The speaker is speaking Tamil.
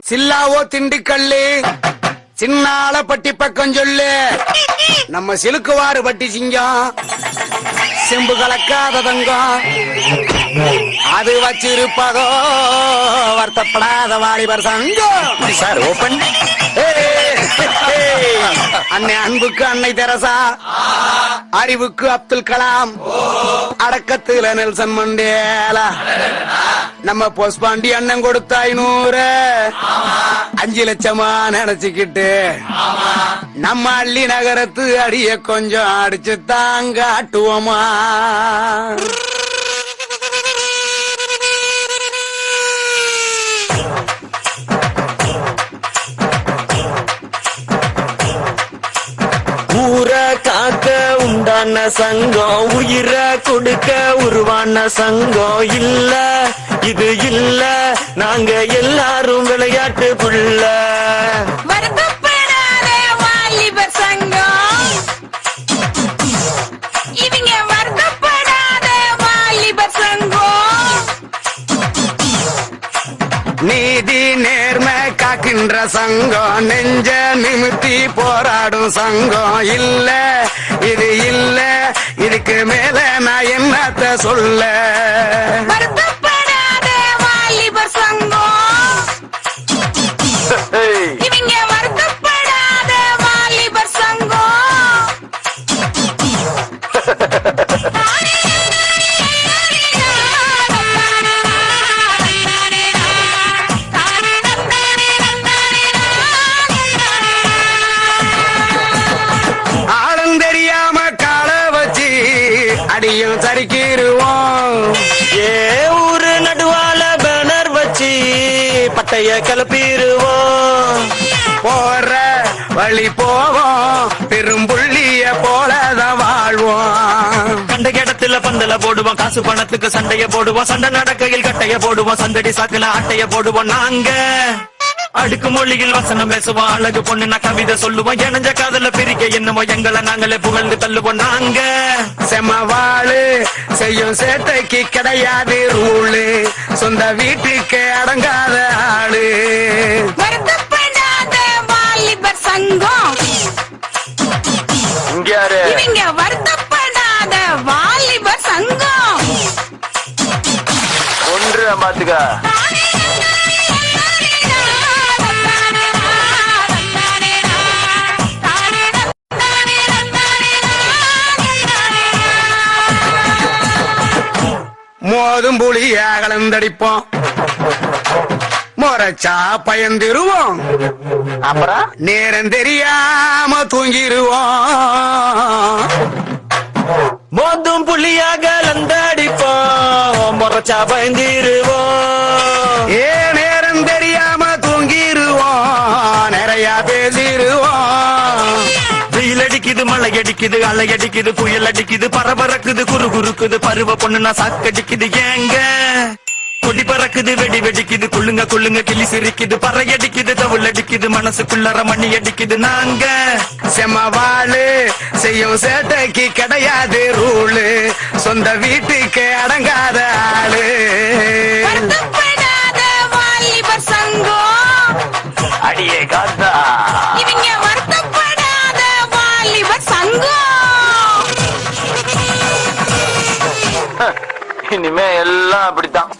சில்லாவோ திண்டுக்கல்லு சின்னால பட்டி பக்கம் சொல்லு. நம்ம சிலுக்குவாறு பட்டி சிங்கம் செம்பு கலக்காத தங்கம் அது வச்சிருப்பதோ வருத்தப்படாத வாலிபர் சங்கம். Sir open. அன்னை அன்புக்கு அன்னை தெரசா, அறிவுக்கு அப்துல் கலாம், அடக்கத்துல நெல்சன் மண்டேலா, நம்ம போஸ்பாண்டி அண்ணன் கொடுத்த 500 5 லட்சமா நினைச்சுக்கிட்டு நம்ம அள்ளி நகரத்து அடிய கொஞ்சம் அடிச்சு தாங்க ஆட்டுவோமா. ஊரை காக்க உண்டான சங்கம், உயிரை கொடுக்க உருவான சங்கம். இல்ல இது இல்ல, நாங்க எல்லாரும் விளையாட்டு புள்ள. வருத்தப்படாத வாலிபர் சங்கம், இவங்க வருத்தப்படாத வாலிபர் சங்கம். நீதி நேர்மை காக்கின்ற சங்கம், நெஞ்ச நிமித்தி போராடும் சங்கம். இல்ல இது இல்ல, இதுக்கு மேல நான் என்னத்த சொல்ல. வருத்தப்படாத வாலிபர் சங்கம், இவங்க வருத்தப்படாத வாலிபர் சங்கம். அடியும் சரிக்கிருவோம். ஏ ஊரு நடுவால பேனர் வச்சு பட்டைய கிளப்பிடுவோம். போற வழி போவோம், பெரும்புள்ளிய போலதான் வாழ்வோம். கண்ட இடத்துல பந்தல போடுவோம், காசு பணத்துக்கு சண்டைய போடுவோம். சண்டை நடக்கையில் கட்டைய போடுவோம், சந்தடி சாக்குல அட்டைய போடுவோம். நாங்க அடுக்கு மொழியில் வசனம் பேசுவோம், அழகு பொண்ணு நான் கவிதை சொல்லுவோம். இணைஞ்ச காதல பிரிக்க என்னமோ எங்களை நாங்களே புகழ்ந்து தள்ளுவோம். நாங்க செமவாளு செய்யும் சேட்டைக்கு கிடையாது ரூலு, சொந்த வீட்டுக்கு அடங்காத ஆளு. வருத்தப்படாத வாலிபர் சங்கம், இவங்க வருத்தப்படாத வாலிபர் சங்கம். ஒன்று பாத்துக்க. மோதும் புளிய கலந்தடிப்போம், முறைச்சா பயந்திருவோம். அப்புறம் நேரம் தெரியாம தூங்கிருவோம். மோதும் புள்ளியாக லந்தடிப்போம், முறைச்சா பயந்திருவோம். ஏ நேரம் தெரியாம தூங்கிருவோம், நிறைய பேசிருவோம். வெயில் அடிக்குது, மழை அடிக்குது, அலை அடிக்குது, புயல் அடிக்குது, பரபரக்குது, குறு குறுக்குது, பருவ பொண்ணுனா சாக்கடிக்குது. ஏங்க கொடி பறக்குது, வெடி வெடிக்குது, குள்ளுங்க குள்ளுங்க கிளி சிரிக்குது, பறை அடிக்குது, தவுள் அடிக்குது, மனசுக்குள்ளற மணி அடிக்குது. நாங்க செமவாளு செய்யும் சேட்டைக்கு கிடையாது ரூலு, சொந்த வீட்டுக்கு அடங்காத ஆளு. வருத்தப்படாத வாலிபர் சங்கம், அடியே காத்தா, இவங்க வருத்தப்படாத வாலிபர் சங்கம். இனிமே எல்லாம் அப்படித்தான்.